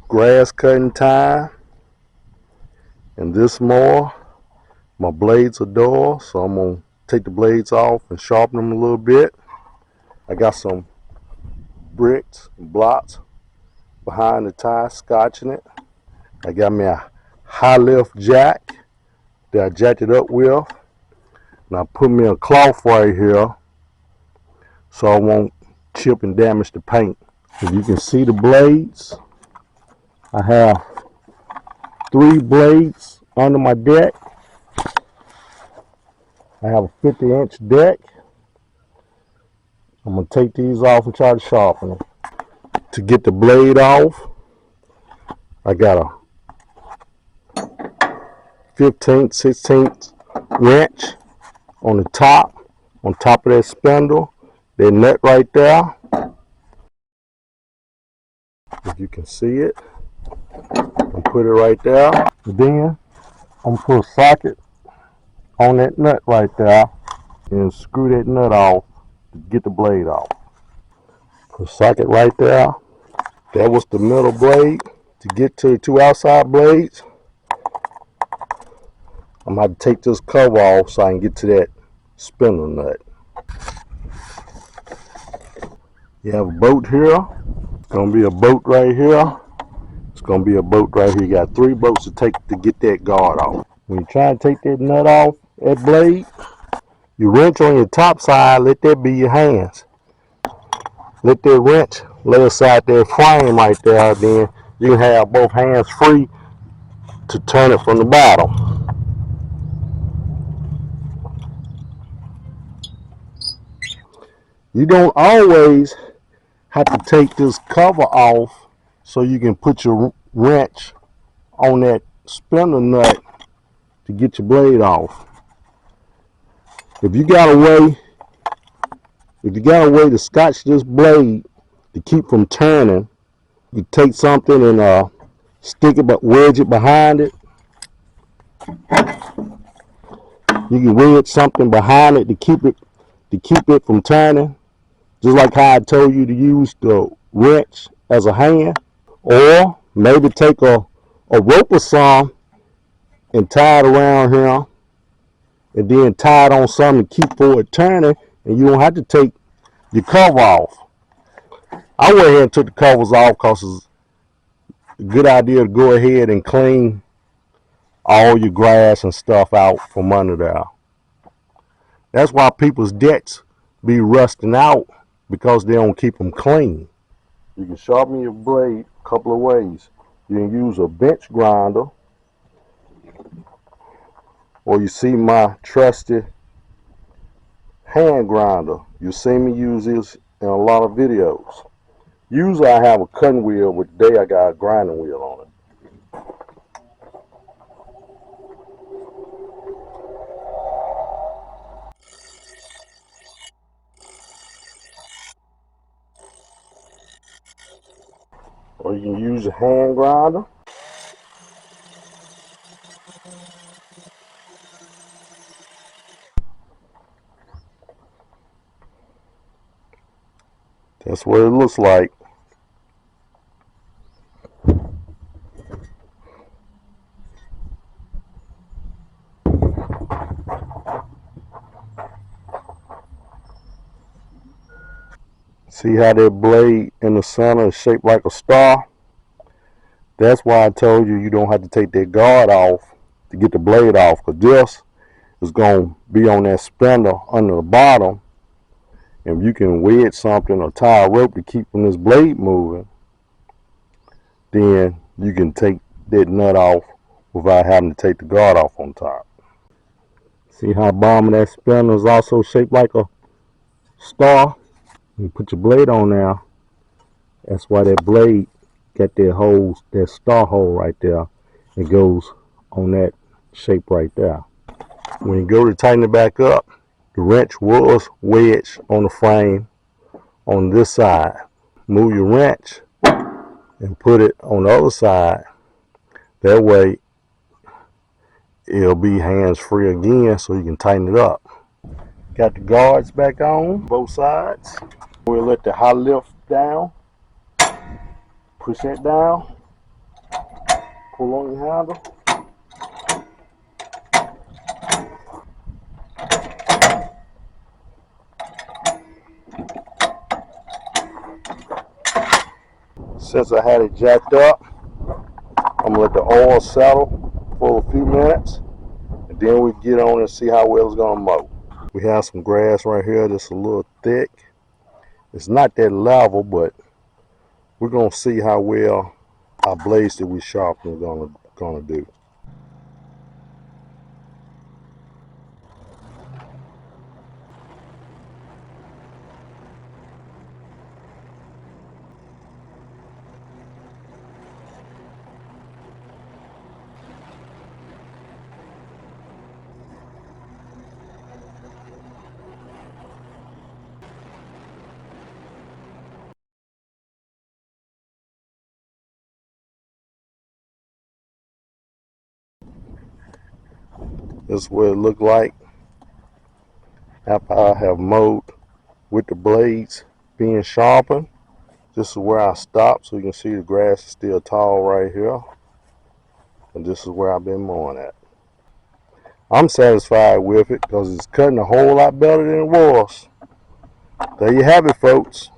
grass cutting time. And this mower, my blades are dull, so I'm gonna take the blades off and sharpen them a little bit. I got some bricks and blocks behind the tire, scotching it. I got me a high lift jack that I jacked it up with. And I put me a cloth right here so I won't chip and damage the paint. As you can see the blades, I have 3 blades under my deck. I have a 50-inch deck. I'm going to take these off and try to sharpen them. To get the blade off, I got a 15th, 16th wrench on the top of that spindle. That nut right there. If you can see it, I'll put it right there. And then I'm going to put a socket on that nut right there and screw that nut off to get the blade off. Put a socket right there. That was the middle blade. To get to the 2 outside blades, I'm going to have to take this cover off so I can get to that spindle nut. You have a bolt here. It's going to be a bolt right here. It's going to be a bolt right here. You got 3 bolts to take to get that guard off. When you try to take that nut off, that blade, you wrench on your top side, let that be your hands. Let that wrench lay aside that frame right there, then you can have both hands free to turn it from the bottom. You don't always have to take this cover off so you can put your wrench on that spindle nut to get your blade off. If you got a way to scotch this blade to keep from turning, you take something and stick it, but wedge it behind it. You can wedge something behind it to keep it from turning, just like how I told you to use the wrench as a hand. Or maybe take a rope or something and tie it around here, and then tie it on something to keep it turning, and you don't have to take your cover off. I went ahead and took the covers off because it's a good idea to go ahead and clean all your grass and stuff out from under there. That's why people's decks be rusting out, because they don't keep them clean. You can sharpen your blade a couple of ways. You can use a bench grinder, or you see my trusty hand grinder. You see me use this in a lot of videos. Usually I have a cutting wheel, but today I got a grinding wheel on it. Or you can use a hand grinder. That's what it looks like. See how that blade in the center is shaped like a star? That's why I told you you don't have to take that guard off to get the blade off, because this is going to be on that spindle under the bottom. And you can wedge something or tie a rope to keep from this blade moving, then you can take that nut off without having to take the guard off on top. See how the bottom of that spindle is also shaped like a star? You put your blade on there. That's why that blade got that hole, that star hole right there. It goes on that shape right there. When you go to tighten it back up, the wrench was wedged on the frame on this side. Move your wrench and put it on the other side. That way it'll be hands free again, so you can tighten it up. Got the guards back on both sides. We'll let the high lift down. Push that down. Pull on your handle. Since I had it jacked up, I'm gonna let the oil settle for a few minutes, and then we get on and see how well it's gonna mow. We have some grass right here that's a little thick. It's not that level, but we're gonna see how well our blades that we sharpen are gonna do. This is what it looked like after I have mowed with the blades being sharpened. This is where I stopped, so you can see the grass is still tall right here. And this is where I've been mowing at. I'm satisfied with it because it's cutting a whole lot better than it was. There you have it, folks.